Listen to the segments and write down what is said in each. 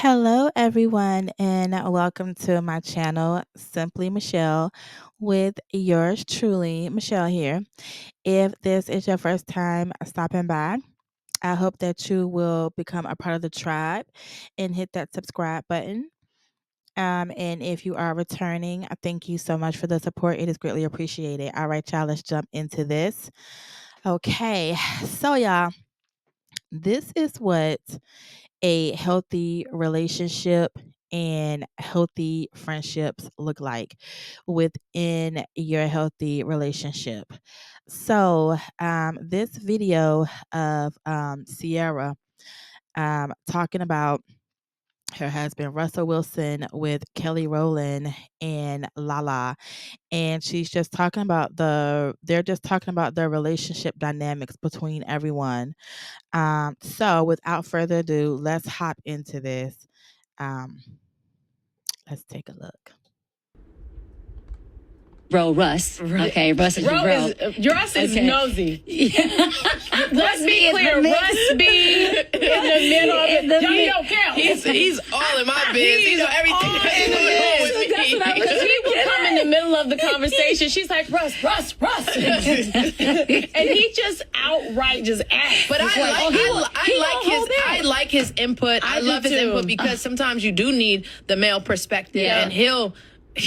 Hello, everyone, and welcome to my channel, Simply Michelle, with yours truly, Michelle here. If this is your first time stopping by, I hope that you will become a part of the tribe and hit that subscribe button. And if you are returning, I thank you so much for the support. It is greatly appreciated. All right, y'all, let's jump into this. Okay, so y'all, this is what a healthy relationship and healthy friendships look like within your healthy relationship. So, this video of Ciara talking about her husband Russell Wilson with Kelly Rowland and Lala, and she's just talking about they're just talking about the relationship dynamics between everyone. So without further ado, let's hop into this. Um, let's take a look. Bro, Russ. Okay, Russ is your bro. Russ is Okay. nosy. Yeah. Let's be clear. Russ be in the middle of it. He don't count. He's all in my biz. He know everything all that's in the going on biz. with me. That's what I was. He will come in the middle of the conversation. She's like, Russ. And he just outright just acts. But I like his input. I do love his too. input because sometimes you do need the male perspective, Yeah. and he's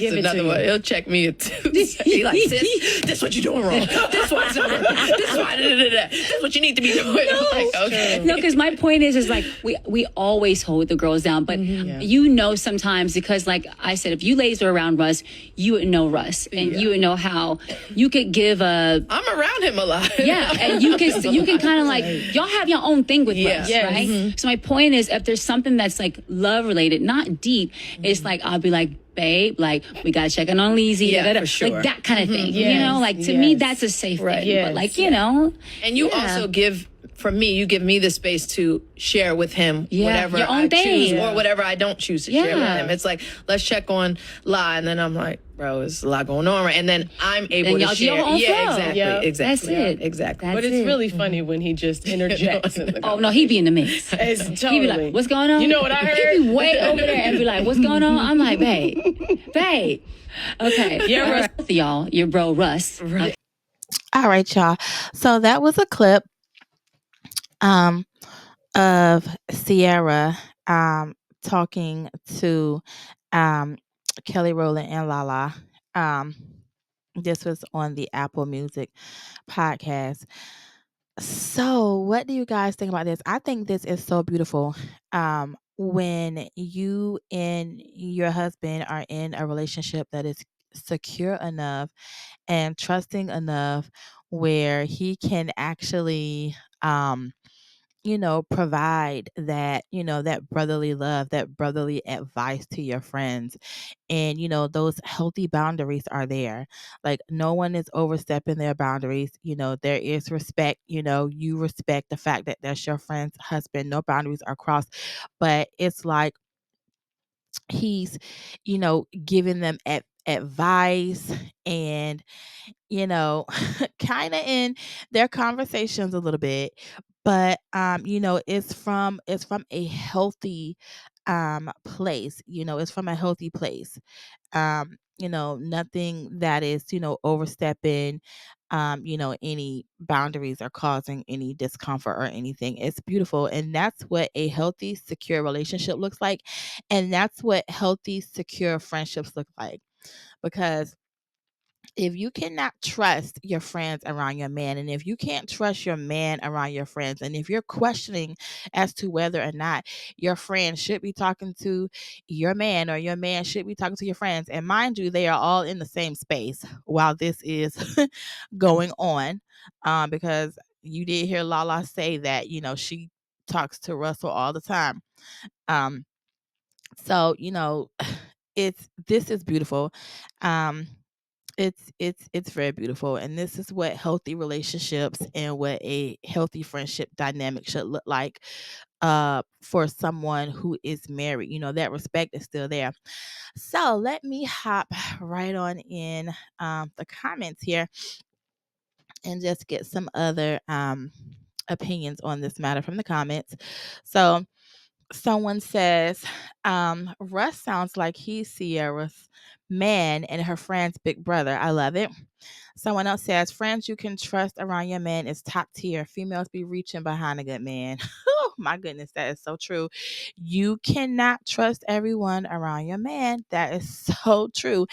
Give it another to one. you. He'll check me too. He like, sis, this what you doing wrong. This what's wrong. This why this what you need to be doing. I'm like, okay. No, because my point is like we always hold the girls down, but you know sometimes because like I said, if you ladies are around Russ, you would know Russ, and you would know how you could give a I'm around him a lot. and you can kind of like y'all have your own thing with Russ, Yes. right? So my point is, if there's something that's like love related, not deep, it's like I'll be like, babe, like we gotta check in on Lizzie, Yeah, for sure. like that kind of thing. You Yes, know, like to me yes. that's a safe Right. thing. Yes, But like you know, And you also give, for me, you give me the space to share with him Yeah, whatever your own I thing. choose or whatever I don't choose to share with Yeah. him. It's like, let's check on La, and then I'm like, bro, there's a lot going on, right? And then I'm able Then to y'all do your share. own Yeah, flow. exactly, Yeah. exactly. That's it. Exactly. That's But it's it. really funny when he just interjects in the Oh no, he be in the mix. It's He totally. be like, "What's going on?" You know what I He heard? be way over there and be like, "What's going on?" I'm like, "Babe, babe." Okay, Yeah, all Russ. right, both of y'all, your bro Russ. Right. All right, y'all. So that was a clip um of Ciara talking to um Kelly Rowland and Lala. Um this was on the Apple Music podcast. So, what do you guys think about this? I think this is so beautiful. When you and your husband are in a relationship that is secure enough and trusting enough where he can actually provide that, that brotherly love, that brotherly advice to your friends. And, those healthy boundaries are there. Like, no one is overstepping their boundaries. There is respect. You respect the fact that that's your friend's husband. No boundaries are crossed. But it's like he's, giving them advice and, kind of in their conversations a little bit, but it's from a healthy place. It's from a healthy place. Nothing that is, overstepping any boundaries or causing any discomfort or anything. It's beautiful, and that's what a healthy, secure relationship looks like, and that's what healthy, secure friendships look like. Because if you cannot trust your friends around your man, and if you can't trust your man around your friends, and if you're questioning as to whether or not your friend should be talking to your man or your man should be talking to your friends, and mind you, they are all in the same space while this is going on, because you did hear Lala say that she talks to Russell all the time. Um, so this is beautiful. Um, it's very beautiful, and this is what healthy relationships and what a healthy friendship dynamic should look like for someone who is married. That respect is still there. So let me hop right on in the comments here and just get some other opinions on this matter from the comments. So Someone says, Russ sounds like he's Sierra's man and her friend's big brother. I love it. Someone else says, friends you can trust around your man is top tier. Females be reaching behind a good man. Oh, my goodness, that is so true. You cannot trust everyone around your man. That is so true.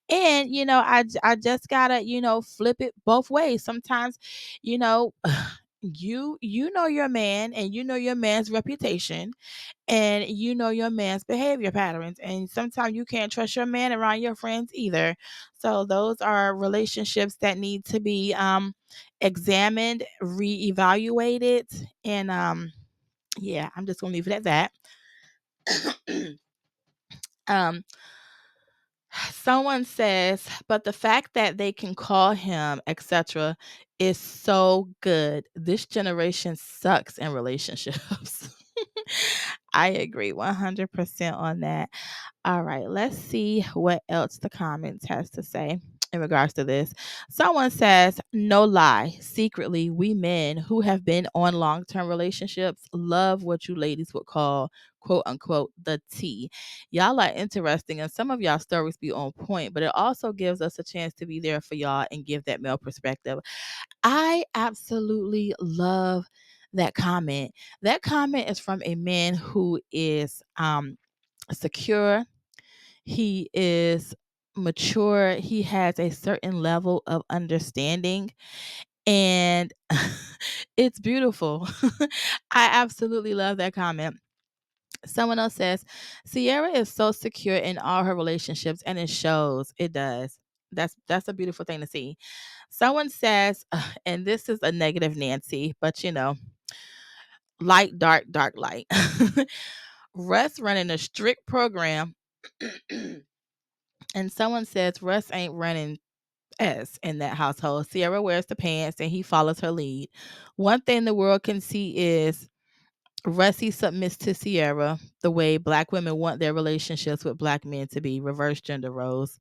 And, I just gotta, flip it both ways. Sometimes, you know, you know your man and you know your man's reputation and you know your man's behavior patterns, and sometimes you can't trust your man around your friends either. So those are relationships that need to be examined, reevaluated, and yeah, I'm just gonna leave it at that. um Someone says, but the fact that they can call him, etc., is so good. This generation sucks in relationships. I agree 100% on that. All right, let's see what else the comments has to say in regards to this. Someone says, no lie, secretly, we men who have been on long-term relationships love what you ladies would call quote unquote the tea. Y'all are interesting and some of y'all stories be on point, but it also gives us a chance to be there for y'all and give that male perspective. I absolutely love that comment. That comment is from a man who is secure, he is mature, he has a certain level of understanding, and it's beautiful. I absolutely love that comment. Someone else says, Sierra is so secure in all her relationships and it shows. It does. That's a beautiful thing to see. Someone says, and this is a negative Nancy, but light, dark, dark, light. Russ running a strict program. And someone says Russ ain't running S in that household. Sierra wears the pants and he follows her lead. One thing the world can see is Russie submits to Sierra the way Black women want their relationships with Black men to be, reverse gender roles.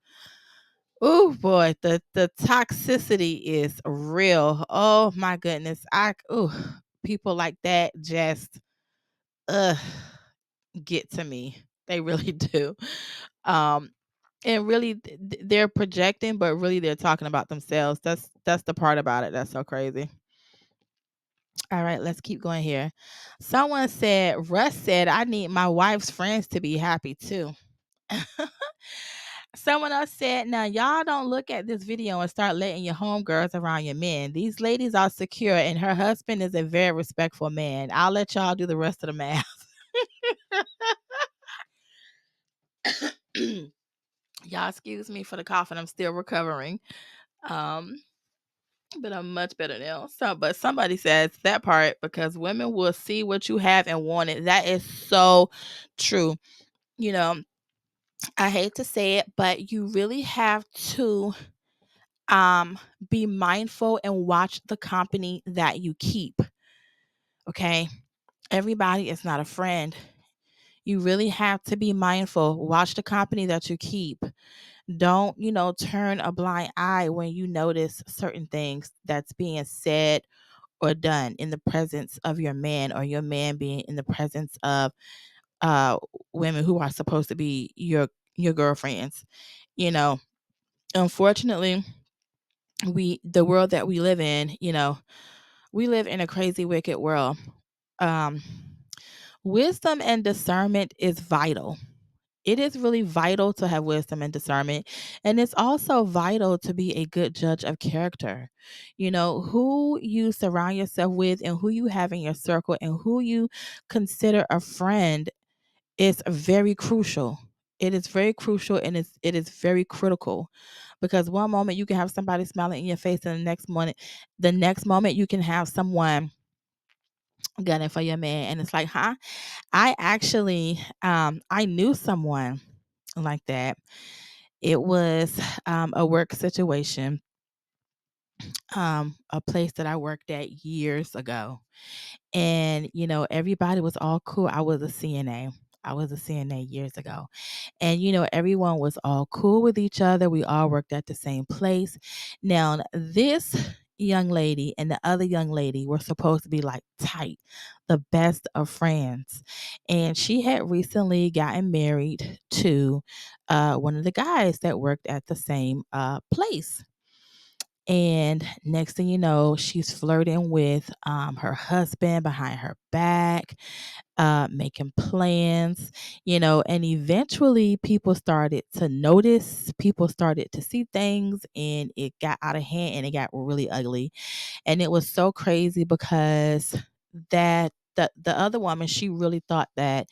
Oh boy, the toxicity is real. Oh my goodness. People like that just uh get to me. They really do. Um and really they're projecting, but really they're talking about themselves. That's the part about it that's so crazy. All right, let's keep going here. Someone said, Russ said, I need my wife's friends to be happy too. Someone else said, now y'all don't look at this video and start letting your homegirls around your men. These ladies are secure and her husband is a very respectful man. I'll let y'all do the rest of the math. Y'all excuse me for the coughing. I'm still recovering. Um, but I'm much better now. So, but somebody says that part because women will see what you have and want it. That is so true. You know, I hate to say it, but you really have to be mindful and watch the company that you keep. Okay? Everybody is not a friend. You really have to be mindful. Watch the company that you keep. Don't, turn a blind eye when you notice certain things that's being said or done in the presence of your man or your man being in the presence of uh women who are supposed to be your girlfriends. You know, unfortunately, the world that we live in, we live in a crazy wicked world. Um Wisdom and discernment is vital. It is really vital to have wisdom and discernment. And it's also vital to be a good judge of character. Who you surround yourself with and who you have in your circle and who you consider a friend is very crucial. It is very crucial and it is very critical because one moment you can have somebody smiling in your face and the next moment you can have someone gunning for your man and it's like, huh? I actually I knew someone like that. It was a work situation, a place that I worked at years ago. And, everybody was all cool. I was a CNA. I was a CNA years ago. And, everyone was all cool with each other. We all worked at the same place. Now, this young lady and the other young lady were supposed to be like tight, the best of friends. And she had recently gotten married to one of the guys that worked at the same place. And next thing you know, she's flirting with her husband behind her back, making plans, and eventually people started to notice, people started to see things, and it got out of hand and it got really ugly. And it was so crazy because the other woman, she really thought that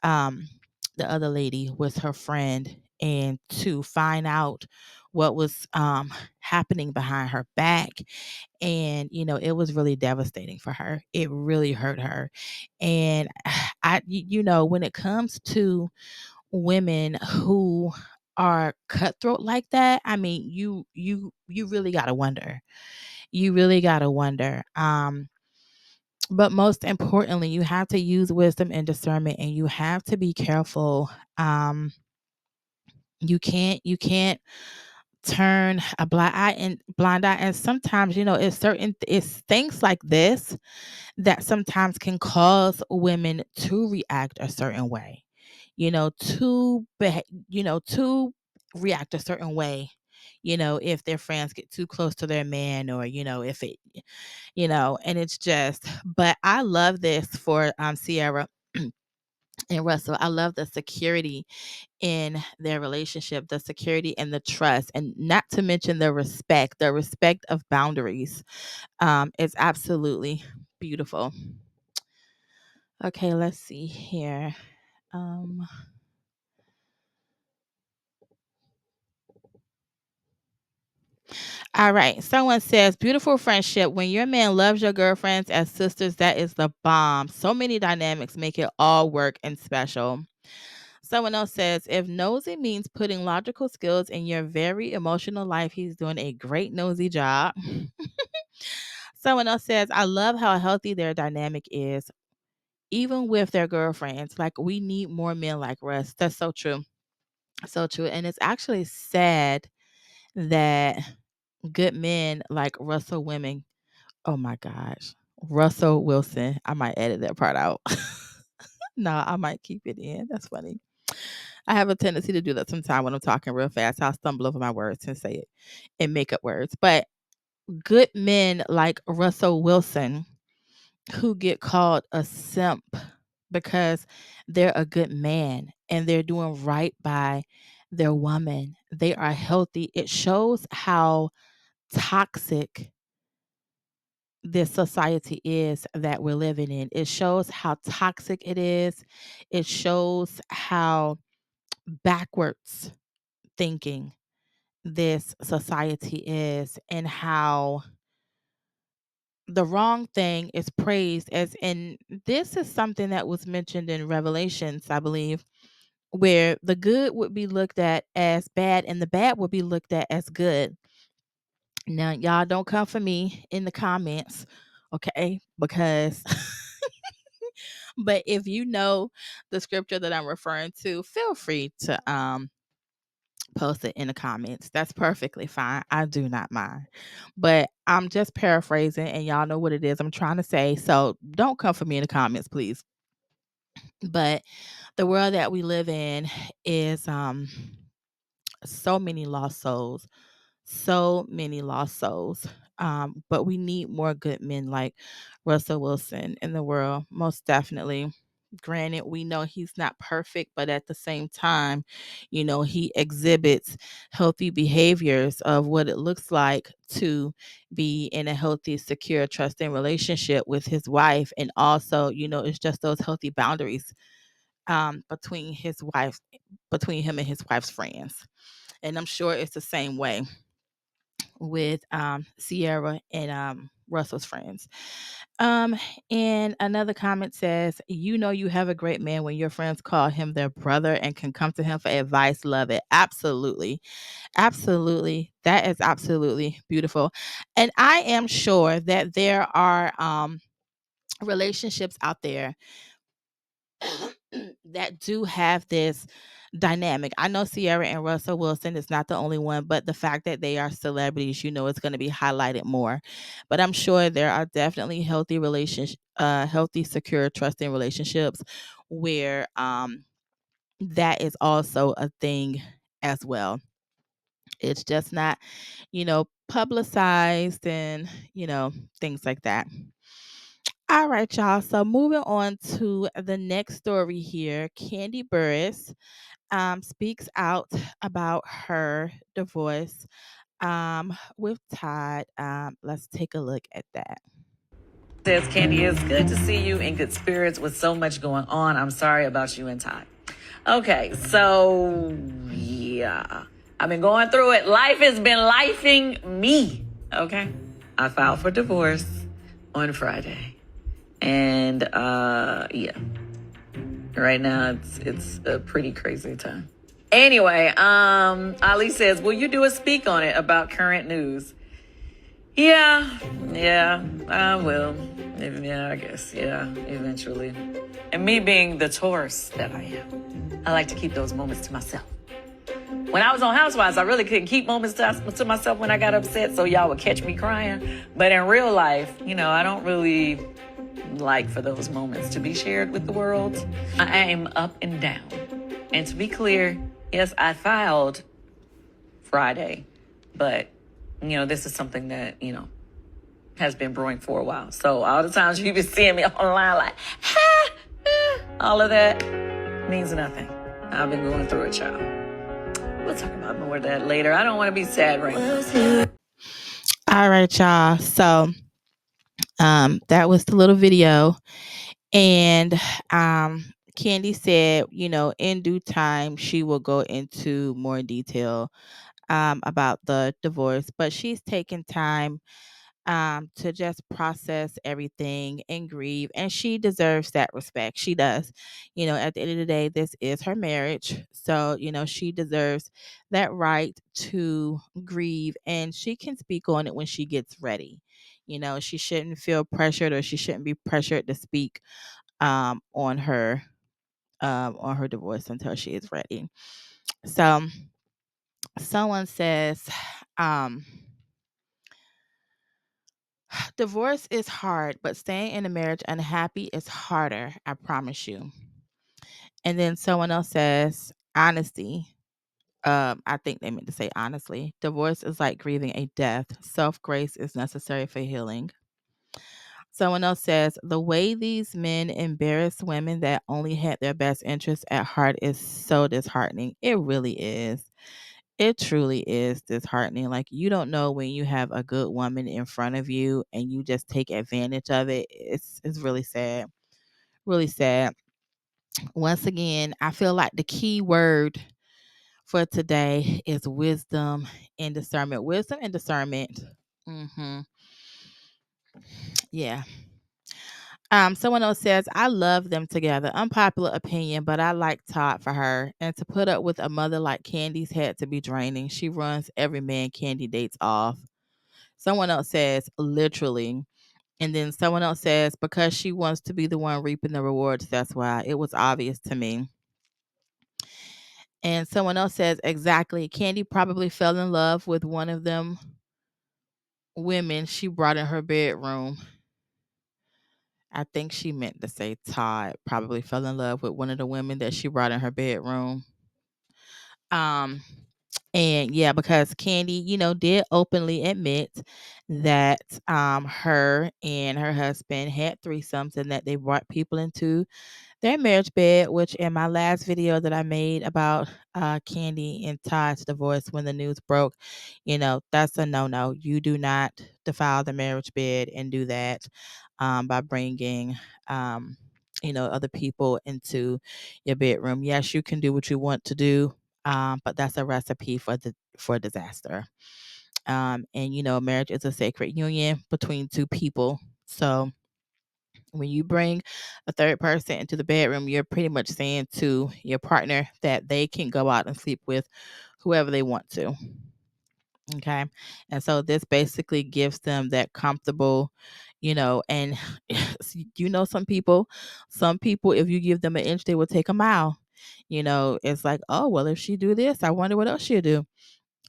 um the other lady was her friend, and to find out what was happening behind her back. And it was really devastating for her, it really hurt her. And when it comes to women who are cutthroat like that, I mean, you really got to wonder, you really got to wonder. But most importantly, you have to use wisdom and discernment, and you have to be careful. um you can't turn a blind eye. And sometimes, it's things like this that sometimes can cause women to react a certain way, to react a certain way, if their friends get too close to their man, or if it, and it's just, but I love this for Ciara and Russell. I love the security in their relationship, the security and the trust, and not to mention the respect of boundaries. It's absolutely beautiful. Okay, let's see here. Um, all right. Someone says, beautiful friendship. When your man loves your girlfriends as sisters, that is the bomb. So many dynamics make it all work and special. Someone else says, if nosy means putting logical skills in your very emotional life, he's doing a great nosy job. Someone else says, I love how healthy their dynamic is, even with their girlfriends. Like, we need more men like Russ. That's so true. So true. And it's actually sad that good men like Russell women, oh my gosh, Russell Wilson. I might edit that part out. No, I might keep it in. That's funny. I have a tendency to do that sometime when I'm talking real fast. I'll stumble over my words and say it and make up words. But good men like Russell Wilson, who get called a simp because they're a good man and they're doing right by their woman. They are healthy. It shows how toxic this society is that we're living in. It shows how toxic it is. It shows how backwards thinking this society is, and how the wrong thing is praised as, and this is something that was mentioned in Revelations, I believe, where the good would be looked at as bad and the bad would be looked at as good. Now, y'all don't come for me in the comments, okay? Because but if you know the scripture that I'm referring to, feel free to post it in the comments. That's perfectly fine. I do not mind. But I'm just paraphrasing, and y'all know what it is I'm trying to say. So don't come for me in the comments, please. But the world that we live in is so many lost souls, so many lost souls. But we need more good men like Russell Wilson in the world, most definitely. Granted, we know he's not perfect, but at the same time, he exhibits healthy behaviors of what it looks like to be in a healthy, secure, trusting relationship with his wife. And also, it's just those healthy boundaries between between him and his wife's friends. And I'm sure it's the same way with Ciara and Russell's friends. Um, and another comment says, you have a great man when your friends call him their brother and can come to him for advice. Love it. Absolutely. Absolutely. That is absolutely beautiful. And I am sure that there are relationships out there that do have this dynamic. I know Ciara and Russell Wilson is not the only one, but the fact that they are celebrities, it's going to be highlighted more. But I'm sure there are definitely healthy relationships, healthy, secure, trusting relationships where that is also a thing as well. It's just not, publicized and, things like that. All right, y'all. So moving on to the next story here, Kandi Burris speaks out about her divorce with Todd. Let's take a look at that. Says Kandi, it's good to see you in good spirits with so much going on. I'm sorry about you and Todd. Okay, so yeah, I've been going through it. Life has been lifing me. Okay, I filed for divorce on Friday, and yeah, right now it's a pretty crazy time. Anyway, Ali says, will you do a speak on it about current news? Yeah, I will. Yeah, I guess, yeah, eventually. And me being the Taurus that I am, I like to keep those moments to myself. When I was on Housewives, I really couldn't keep moments to myself when I got upset, so y'all would catch me crying. But in real life, I don't really like for those moments to be shared with the world. I am up and down. And to be clear, yes, I filed Friday, but this is something that, has been brewing for a while. So all the times you've been seeing me online like, all of that means nothing. I've been going through it, child. We'll talk about more of that later. I don't want to be sad right now. All right, y'all. So that was the little video. And Kandi said, in due time, she will go into more detail about the divorce, but she's taken time to just process everything and grieve. And she deserves that respect. She does. At the end of the day, this is her marriage. So, she deserves that right to grieve, and she can speak on it when she gets ready. She shouldn't feel pressured, or she shouldn't be pressured to speak on her divorce until she is ready. So someone says, divorce is hard, but staying in a marriage unhappy is harder, I promise you. And then someone else says, honesty. I think they meant to say honestly. Divorce is like grieving a death. Self-grace is necessary for healing. Someone else says, the way these men embarrass women that only had their best interests at heart is so disheartening. It really is. It truly is disheartening. Like, you don't know when you have a good woman in front of you and you just take advantage of it. It's really sad. Really sad. Once again, I feel like the key word for today is wisdom and discernment. Wisdom and discernment. Yeah. Someone else says, I love them together. Unpopular opinion, but I like Todd for her. And to put up with a mother like Kandi's had to be draining. She runs every man Kandi dates off. Someone else says, literally. And then someone else says, because she wants to be the one reaping the rewards, that's why. It was obvious to me. And someone else says, exactly. Kandi probably fell in love with one of them women she brought in her bedroom. I think she meant to say Todd probably fell in love with one of the women that she brought in her bedroom. And yeah, because Kandi, did openly admit that her and her husband had threesomes and that they brought people into their marriage bed, which in my last video that I made about Kandi and Todd's divorce when the news broke, that's a no-no. You do not defile the marriage bed and do that by bringing, other people into your bedroom. Yes, you can do what you want to do, but that's a recipe for disaster. And marriage is a sacred union between two people. So when you bring a third person into the bedroom, you're pretty much saying to your partner that they can go out and sleep with whoever they want to. Okay. And so this basically gives them that comfortable, And some people, if you give them an inch, they will take a mile. It's like, oh, well, if she do this, I wonder what else she'll do.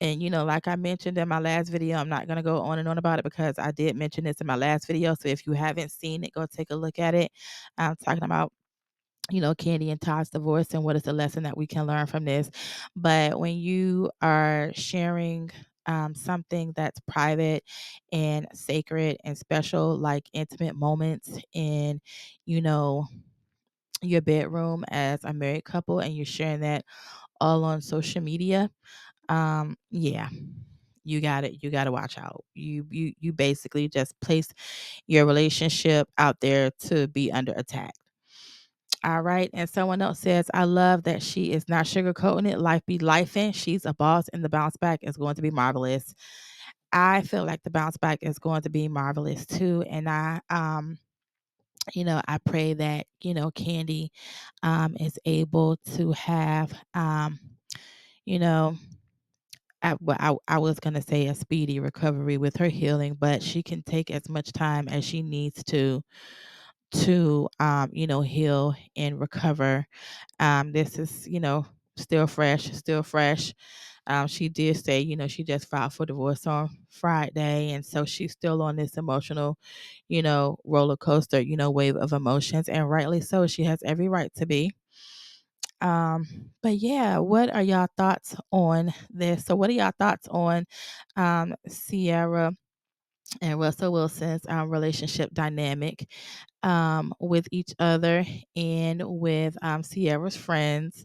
And like I mentioned in my last video, I'm not going to go on and on about it because I did mention this in my last video. So if you haven't seen it, go take a look at it. I'm talking about Kandi and Todd's divorce and what is the lesson that we can learn from this. But when you are sharing something that's private and sacred and special, like intimate moments in, you know, your bedroom as a married couple, and you're sharing that all on social media, yeah, you got to watch out. You basically just place your relationship out there to be under attack. All right. And someone else says, I love that she is not sugarcoating it. Life be lifing. She's a boss, and the bounce back is going to be marvelous. I feel like the bounce back is going to be marvelous too. And I pray that, Kandi is able to have you know, I was gonna say a speedy recovery with her healing, but she can take as much time as she needs to heal and recover. This is, still fresh, still fresh. She did say, she just filed for divorce on Friday. And so she's still on this emotional, roller coaster, wave of emotions. And rightly so. She has every right to be. But yeah, what are y'all thoughts on this? So what are y'all thoughts on Ciara and Russell Wilson's relationship dynamic with each other and with Ciara's friends?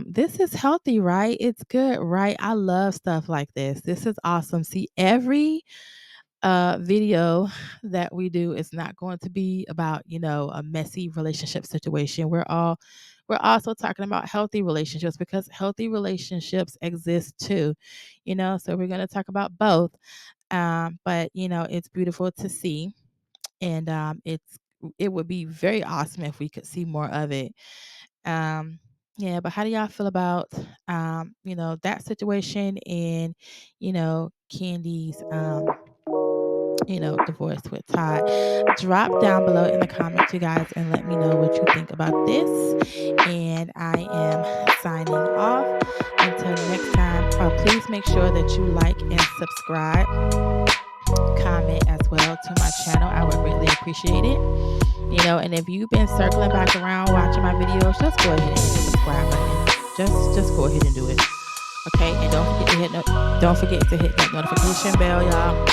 This is healthy, right? It's good, right? I love stuff like this. This is awesome. See, every video that we do is not going to be about, a messy relationship situation. We're also talking about healthy relationships because healthy relationships exist too, so we're going to talk about both. But it's beautiful to see, and it would be very awesome if we could see more of it. Yeah, but how do y'all feel about that situation and Candy's divorce with Todd? Drop down below in the comments, you guys, and let me know what you think about this. And I am signing off. Until next time, please make sure that you like and subscribe, comment as well to my channel. I would greatly appreciate it. And if you've been circling back around watching my videos, just go ahead and hit the subscribe button. Just go ahead and do it. Okay, and don't forget to hit that notification bell, y'all.